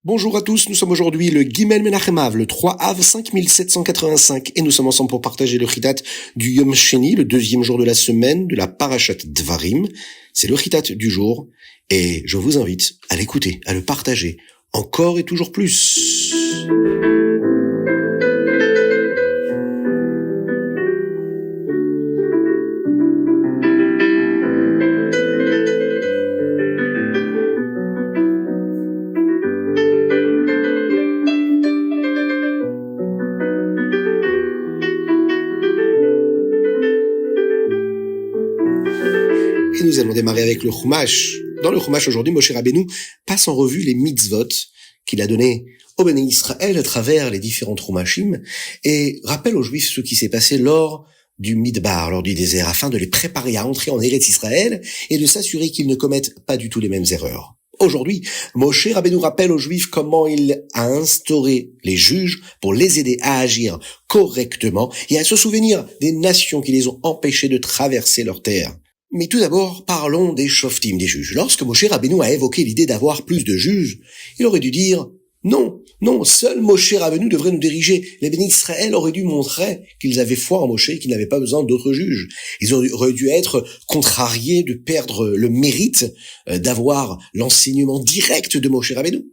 Bonjour à tous, nous sommes aujourd'hui le Gimel Menachem Av, le 3 Av 5785, et nous sommes ensemble pour partager le Chitat du Yom Sheni, le deuxième jour de la semaine de la Parashat Dvarim. C'est le Chitat du jour, et je vous invite à l'écouter, à le partager, encore et toujours plus. Et nous allons démarrer avec le Chumash. Dans le Chumash aujourd'hui, Moshe Rabbeinu passe en revue les mitzvot qu'il a donnés au Béné Israël à travers les différents Chumashim et rappelle aux Juifs ce qui s'est passé lors du Midbar, lors du désert, afin de les préparer à entrer en Eretz Israël et de s'assurer qu'ils ne commettent pas du tout les mêmes erreurs. Aujourd'hui, Moshe Rabbeinu rappelle aux Juifs comment il a instauré les juges pour les aider à agir correctement et à se souvenir des nations qui les ont empêchés de traverser leur terre. Mais tout d'abord, parlons des shoftim, des juges. Lorsque Moshe Rabbeinu a évoqué l'idée d'avoir plus de juges, il aurait dû dire non, seul Moshe Rabbeinu devrait nous diriger. Les bénis d'Israël auraient dû montrer qu'ils avaient foi en Moshe et qu'ils n'avaient pas besoin d'autres juges. Ils auraient dû être contrariés de perdre le mérite d'avoir l'enseignement direct de Moshe Rabbeinu.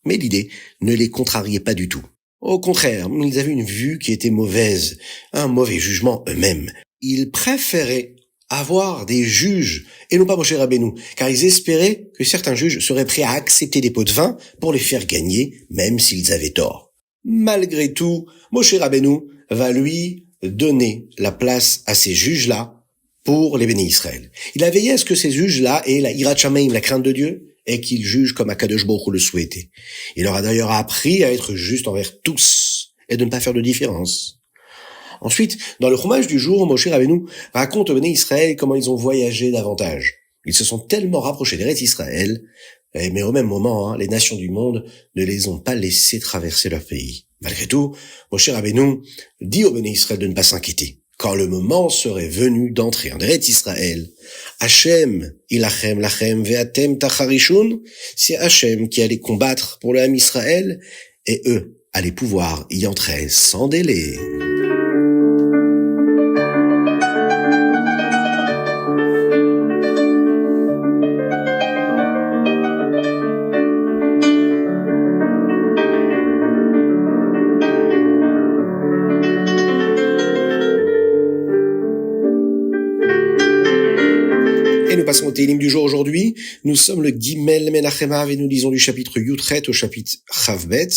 Mais l'idée ne les contrariait pas du tout. Au contraire, ils avaient une vue qui était mauvaise, un mauvais jugement eux-mêmes. Ils préféraient avoir des juges, et non pas Moshe Rabbeinu, car ils espéraient que certains juges seraient prêts à accepter des pots de vin pour les faire gagner, même s'ils avaient tort. Malgré tout, Moshe Rabbeinu va lui donner la place à ces juges-là pour les bénis Israël. Il a veillé à ce que ces juges-là aient la hirat shamayim, la crainte de Dieu, et qu'ils jugent comme Akadosh Baruch Hu le souhaitait. Il leur a d'ailleurs appris à être juste envers tous, et de ne pas faire de différence. Ensuite, dans le Chumash du jour, Moshe Rabbeinu raconte aux Béné Israël comment ils ont voyagé davantage. Ils se sont tellement rapprochés d'Eretz Israël, mais au même moment, les nations du monde ne les ont pas laissés traverser leur pays. Malgré tout, Moshe Rabbeinu dit aux Béné Israël de ne pas s'inquiéter. Quand le moment serait venu d'entrer en Eretz Israël, Hachem ilachem lachem ve'atem tacharishun, c'est Hachem qui allait combattre pour le Ham Israël, et eux allaient pouvoir y entrer sans délai. Et nous passons au Télim du jour aujourd'hui. Nous sommes le Gimel Menachem Av et nous lisons du chapitre Yutret au chapitre Chavbet,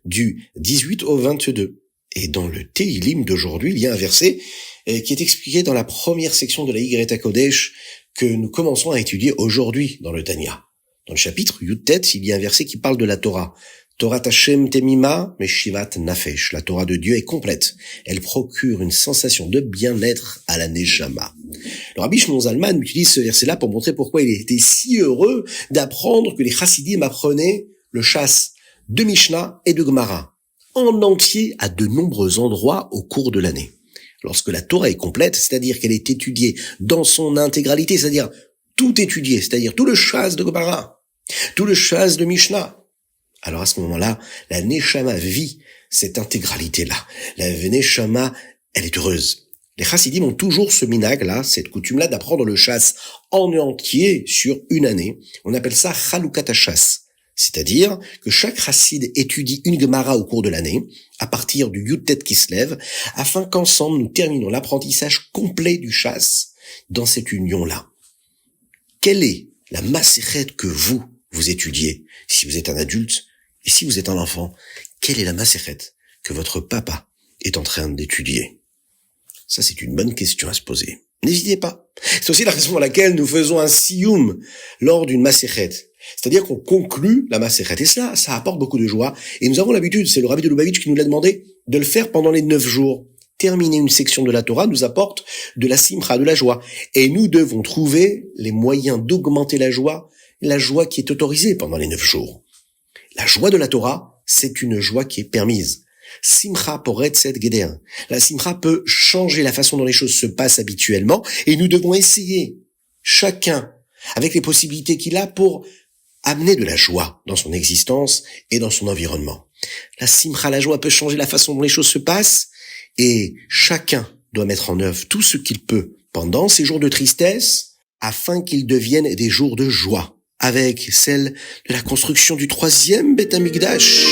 du 18 au 22. Et dans le Télim d'aujourd'hui, il y a un verset qui est expliqué dans la première section de la Yigret HaKodesh que nous commençons à étudier aujourd'hui dans le Tanya. Dans le chapitre Yutet, il y a un verset qui parle de la Torah. Torah Hashem Temima Meshivat Nafesh. La Torah de Dieu est complète. Elle procure une sensation de bien-être à la Neshama. Le Rabbi Shimon Zalman utilise ce verset-là pour montrer pourquoi il était si heureux d'apprendre que les Chassidim apprenaient le chasse de Mishnah et de Gemara en entier à de nombreux endroits au cours de l'année. Lorsque la Torah est complète, c'est-à-dire qu'elle est étudiée dans son intégralité, c'est-à-dire tout étudié, c'est-à-dire tout le chasse de Gemara, tout le chasse de Mishnah, alors à ce moment-là, la Neshama vit cette intégralité-là. La Neshama, elle est heureuse. Les Chassidim ont toujours ce minhag-là, cette coutume-là d'apprendre le chasse en entier sur une année. On appelle ça Chalukat HaShas. C'est-à-dire que chaque Chassid étudie une Gemara au cours de l'année, à partir du Yutet qui se lève, afin qu'ensemble nous terminons l'apprentissage complet du chasse dans cette union-là. Quelle est la Masechet que vous étudiez, si vous êtes un adulte, et si vous êtes un enfant, quelle est la Masechet que votre papa est en train d'étudier? Ça, c'est une bonne question à se poser. N'hésitez pas. C'est aussi la raison pour laquelle nous faisons un siyum lors d'une Masechet. C'est-à-dire qu'on conclut la Masechet. Et cela, ça apporte beaucoup de joie. Et nous avons l'habitude, c'est le Rabbi de Lubavitch qui nous l'a demandé, de le faire pendant les 9 jours. Terminer une section de la Torah nous apporte de la simcha, de la joie. Et nous devons trouver les moyens d'augmenter la joie qui est autorisée pendant les 9 jours. La joie de la Torah, c'est une joie qui est permise. Simcha poretzet geder. La simcha peut changer la façon dont les choses se passent habituellement et nous devons essayer, chacun, avec les possibilités qu'il a pour amener de la joie dans son existence et dans son environnement. La simcha, la joie peut changer la façon dont les choses se passent et chacun doit mettre en œuvre tout ce qu'il peut pendant ces jours de tristesse afin qu'ils deviennent des jours de joie avec celle de la construction du 3e Beth Amikdash.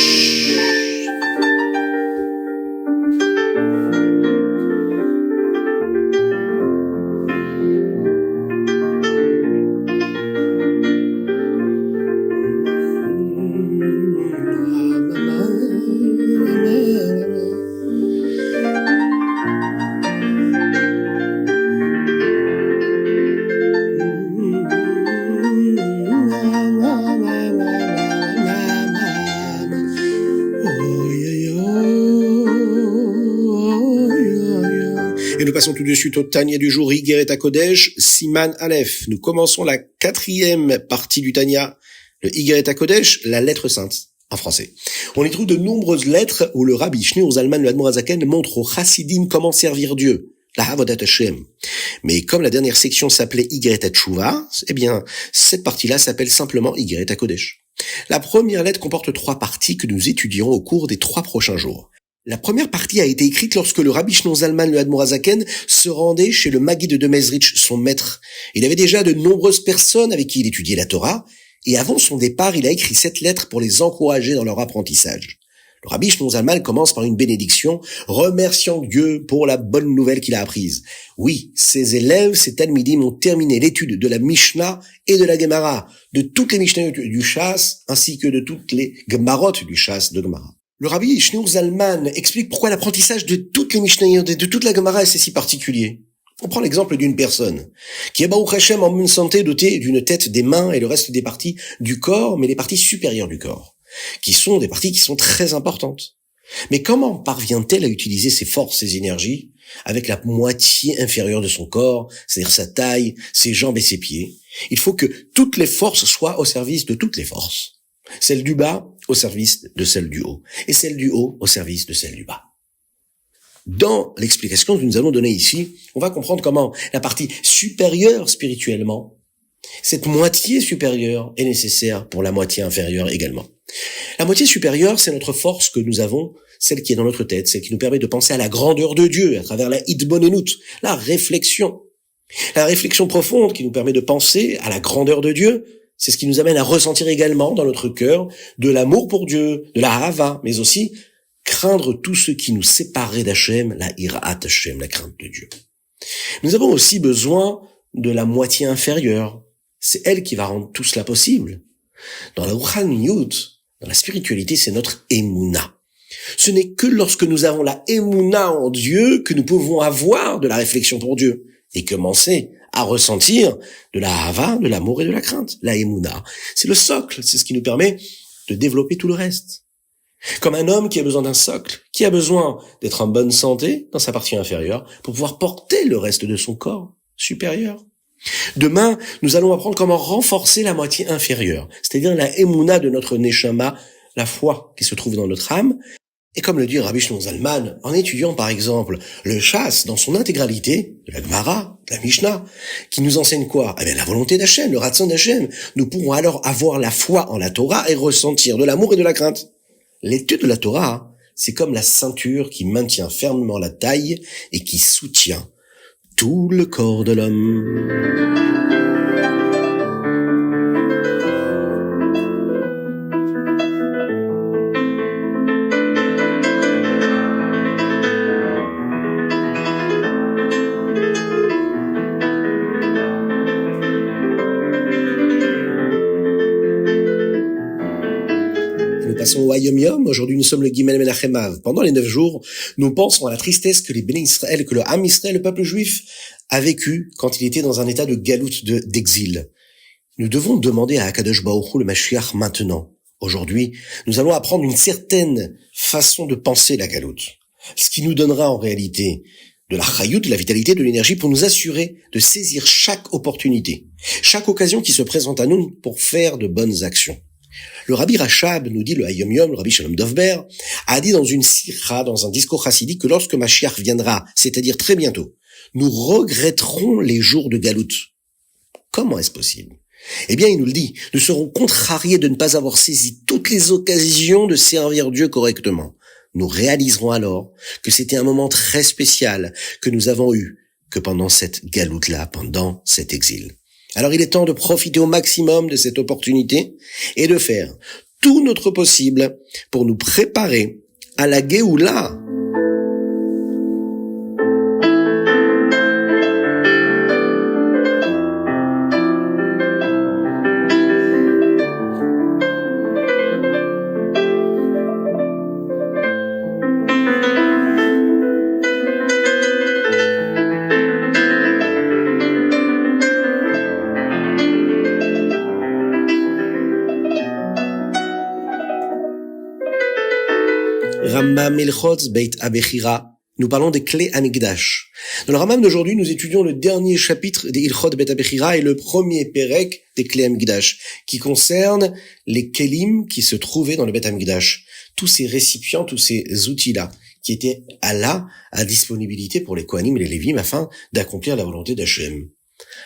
Et nous passons tout de suite au Tanya du jour, Igeret HaKodesh, Siman Aleph. Nous commençons la 4e partie du Tanya, le Igeret HaKodesh, la lettre sainte, en français. On y trouve de nombreuses lettres où le Rabbi Shneur Zalman, le Admor HaZaken, montre aux Chassidim comment servir Dieu, la Avodat Hashem. Mais comme la dernière section s'appelait Igeret HaTshuva, eh bien, cette partie-là s'appelle simplement Igeret HaKodesh. La première lettre comporte 3 parties que nous étudierons au cours des 3 prochains jours. La première partie a été écrite lorsque le Rabbi Shneur Zalman, le Admor HaZaken, se rendait chez le Maggid de Mezrich, son maître. Il avait déjà de nombreuses personnes avec qui il étudiait la Torah, et avant son départ, il a écrit cette lettre pour les encourager dans leur apprentissage. Le Rabbi Shneur Zalman commence par une bénédiction, remerciant Dieu pour la bonne nouvelle qu'il a apprise. Oui, ses élèves, ses talmidim ont terminé l'étude de la Mishnah et de la Gemara, de toutes les Mishnayot du Shas, ainsi que de toutes les Gemarot du Shas de Gemara. Le Rabbi Shneur Zalman explique pourquoi l'apprentissage de toutes les Mishnayot et de toute la Gemara est si particulier. On prend l'exemple d'une personne qui est Baruch Hashem en bonne santé, dotée d'une tête, des mains et le reste des parties du corps, mais les parties supérieures du corps, qui sont des parties qui sont très importantes. Mais comment parvient-elle à utiliser ses forces, ses énergies, avec la moitié inférieure de son corps, c'est-à-dire sa taille, ses jambes et ses pieds? Il faut que toutes les forces soient au service de toutes les forces. Celle du bas au service de celle du haut, et celle du haut au service de celle du bas. Dans l'explication que nous allons donner ici, on va comprendre comment la partie supérieure spirituellement, cette moitié supérieure est nécessaire pour la moitié inférieure également. La moitié supérieure, c'est notre force que nous avons, celle qui est dans notre tête, celle qui nous permet de penser à la grandeur de Dieu à travers la hitbonenut, la réflexion. La réflexion profonde qui nous permet de penser à la grandeur de Dieu, c'est ce qui nous amène à ressentir également dans notre cœur de l'amour pour Dieu, de la hava, mais aussi craindre tout ce qui nous séparait d'Hachem, la hirat Hashem, la crainte de Dieu. Nous avons aussi besoin de la moitié inférieure. C'est elle qui va rendre tout cela possible. Dans la Ruchaniyut, dans la spiritualité, c'est notre Emouna. Ce n'est que lorsque nous avons la Emouna en Dieu que nous pouvons avoir de la réflexion pour Dieu et commencer à ressentir de la hava, de l'amour et de la crainte. La Emouna, c'est le socle, c'est ce qui nous permet de développer tout le reste. Comme un homme qui a besoin d'un socle, qui a besoin d'être en bonne santé dans sa partie inférieure pour pouvoir porter le reste de son corps supérieur. Demain, nous allons apprendre comment renforcer la moitié inférieure, c'est-à-dire la Emouna de notre Neshama, la foi qui se trouve dans notre âme. Et comme le dit Rabbi Shneur Zalman, en étudiant par exemple le Shas dans son intégralité, de la Gemara, de la Mishnah, qui nous enseigne quoi? Eh bien, la volonté d'Hachem, le Ratzon d'Hachem. Nous pourrons alors avoir la foi en la Torah et ressentir de l'amour et de la crainte. L'étude de la Torah, c'est comme la ceinture qui maintient fermement la taille et qui soutient tout le corps de l'homme. Passons au Hayom Yom. Aujourd'hui, nous sommes le Gimel Menachem Av. Pendant les 9 jours, nous pensons à la tristesse que les Béné Israël, que le Ham Israël, le peuple juif, a vécu quand il était dans un état de galoute, d'exil. Nous devons demander à Akadosh Baruch Hu le Mashiach maintenant. Aujourd'hui, nous allons apprendre une certaine façon de penser la galoute. Ce qui nous donnera en réalité de la chayut, de la vitalité, de l'énergie pour nous assurer de saisir chaque opportunité, chaque occasion qui se présente à nous pour faire de bonnes actions. Le Rabbi Rachab nous dit, le Hayom Yom, le Rabbi Shalom Dovber, a dit dans une sikha, dans un discours chassidique, que lorsque Mashiach viendra, c'est-à-dire très bientôt, nous regretterons les jours de galoute. Comment est-ce possible? Eh bien, il nous le dit, nous serons contrariés de ne pas avoir saisi toutes les occasions de servir Dieu correctement. Nous réaliserons alors que c'était un moment très spécial que nous avons eu que pendant cette galoute-là, pendant cet exil. Alors il est temps de profiter au maximum de cette opportunité et de faire tout notre possible pour nous préparer à la Géoula. Rambam Ilchot Beit Abechira. Nous parlons des clés Hamikdash. Dans le Rambam d'aujourd'hui, nous étudions le dernier chapitre des Ilchot Beit Abechira et le premier Pérek des clés Hamikdash, qui concerne les kelim qui se trouvaient dans le Beit Hamikdash. Tous ces récipients, tous ces outils-là, qui étaient à disponibilité pour les Kohanim et les Lévim afin d'accomplir la volonté d'Hachem.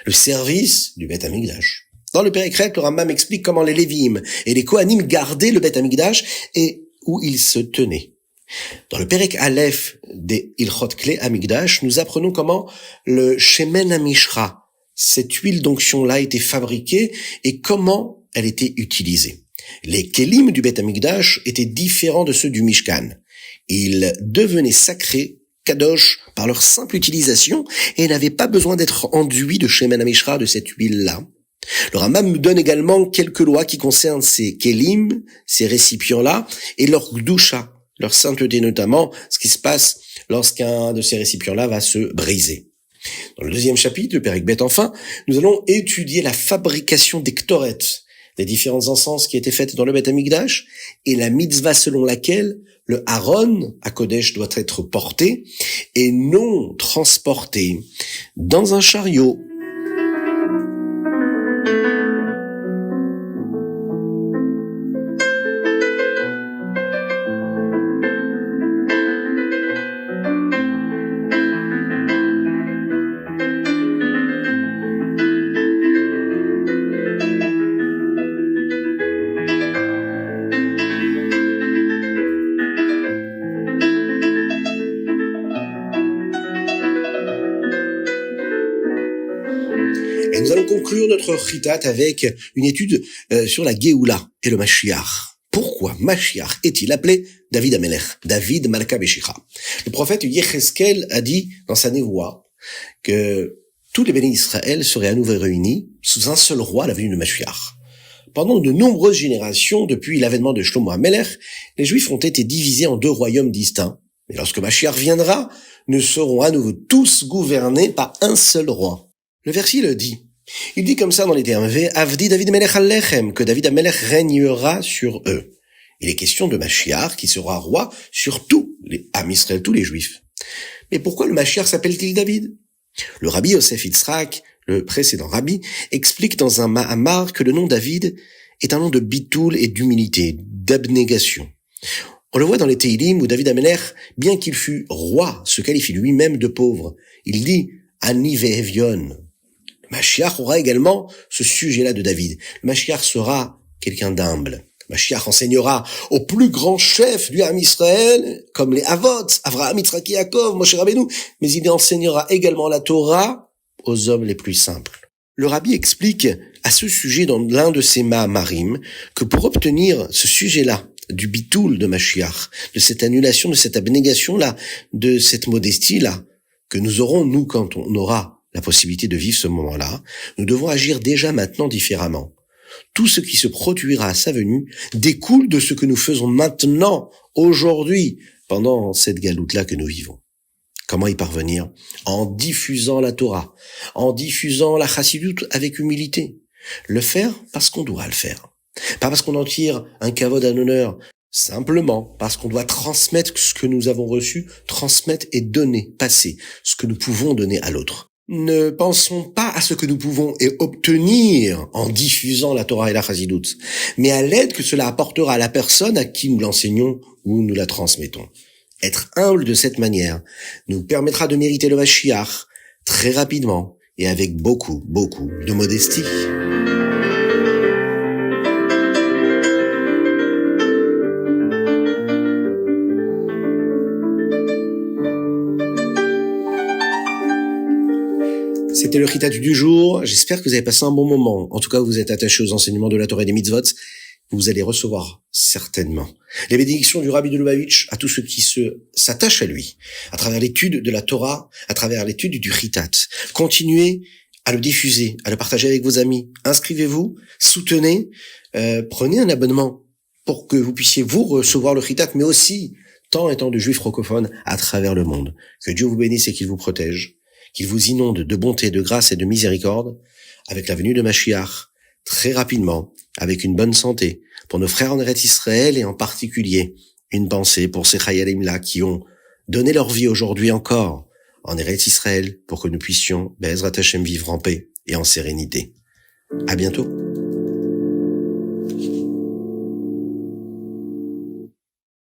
Le service du Beit Hamikdash. Dans le Pérek Rek, le Rambam explique comment les Lévim et les Kohanim gardaient le Beit Hamikdash et où ils se tenaient. Dans le Pérek Aleph des Ilchot Klei Hamikdash, nous apprenons comment le Shemen HaMishra, cette huile d'onction-là, était fabriquée et comment elle était utilisée. Les Kelim du Beit Hamikdash étaient différents de ceux du Mishkan. Ils devenaient sacrés, kadosh, par leur simple utilisation et n'avaient pas besoin d'être enduits de Shemen HaMishra, de cette huile-là. Le Rambam nous donne également quelques lois qui concernent ces Kelim, ces récipients-là, et leur Gdusha, leur sainteté, notamment ce qui se passe lorsqu'un de ces récipients-là va se briser. Dans le deuxième chapitre, le Pérek Bet, enfin, nous allons étudier la fabrication des Ktoret, des différents encens qui étaient faits dans le Beit Hamikdash, et la mitzvah selon laquelle le Aaron à Kodesh doit être porté et non transporté dans un chariot. Et nous allons conclure notre chitat avec une étude sur la Géoula et le Mashiach. Pourquoi Mashiach est-il appelé David Amelech, David Malka Beshicha? Le prophète Yecheskel a dit dans sa névoie que tous les bénis d'Israël seraient à nouveau réunis sous un seul roi à la venue de Mashiach. Pendant de nombreuses générations, depuis l'avènement de Shlomo Amelech, les Juifs ont été divisés en deux royaumes distincts. Mais lorsque Mashiach viendra, nous serons à nouveau tous gouvernés par un seul roi. Le verset le dit. Il dit comme ça dans les termes Avdi David Melech Alechem, que David Amelech régnera sur eux. Il est question de Mashiach qui sera roi sur tous les Am Israël, tous les Juifs. Mais pourquoi le Mashiach s'appelle-t-il David? Le rabbi Yosef Yitzhak, le précédent rabbi, explique dans un Mahamar que le nom David est un nom de bitoul et d'humilité, d'abnégation. On le voit dans les Teilim où David Amelech, bien qu'il fût roi, se qualifie lui-même de pauvre. Il dit Ani ve'evion. Le Mashiach aura également ce sujet-là de David. Le Mashiach sera quelqu'un d'humble. Le Mashiach enseignera aux plus grands chefs du Ham Israël, comme les Avot, Avraham, Yitzhak, Yaakov, Moshe Rabbeinu, mais il enseignera également la Torah aux hommes les plus simples. Le rabbi explique à ce sujet dans l'un de ses Mahamarim que pour obtenir ce sujet-là, du bitoul de Mashiach, de cette annulation, de cette abnégation-là, de cette modestie-là, que nous aurons, nous, quand on aura la possibilité de vivre ce moment-là, nous devons agir déjà maintenant différemment. Tout ce qui se produira à sa venue découle de ce que nous faisons maintenant, aujourd'hui, pendant cette galoute-là que nous vivons. Comment y parvenir? En diffusant la Torah, en diffusant la Chassidut avec humilité. Le faire parce qu'on doit le faire. Pas parce qu'on en tire un kavod, un honneur, simplement parce qu'on doit transmettre ce que nous avons reçu, transmettre et donner, passer ce que nous pouvons donner à l'autre. Ne pensons pas à ce que nous pouvons et obtenir en diffusant la Torah et la Chassidut, mais à l'aide que cela apportera à la personne à qui nous l'enseignons ou nous la transmettons. Être humble de cette manière nous permettra de mériter le Mashiach très rapidement et avec beaucoup de modestie. c'était le Ritat du jour. J'espère que vous avez passé un bon moment. En tout cas, vous êtes attachés aux enseignements de la Torah et des mitzvot. Vous allez recevoir certainement les bénédictions du Rabbi de Lubavitch à tous ceux qui s'attachent à lui, à travers l'étude de la Torah, à travers l'étude du Ritat. Continuez à le diffuser, à le partager avec vos amis. Inscrivez-vous, soutenez, prenez un abonnement pour que vous puissiez vous recevoir le Ritat, mais aussi tant et tant de juifs francophones à travers le monde. Que Dieu vous bénisse et qu'il vous protège, qu'il vous inonde de bonté, de grâce et de miséricorde, avec la venue de Mashiach, très rapidement, avec une bonne santé, pour nos frères en Eretz Israël et en particulier une pensée pour ces Chayalim-là qui ont donné leur vie aujourd'hui encore en Eretz Israël pour que nous puissions, Be'ezrat Hashem, vivre en paix et en sérénité. À bientôt.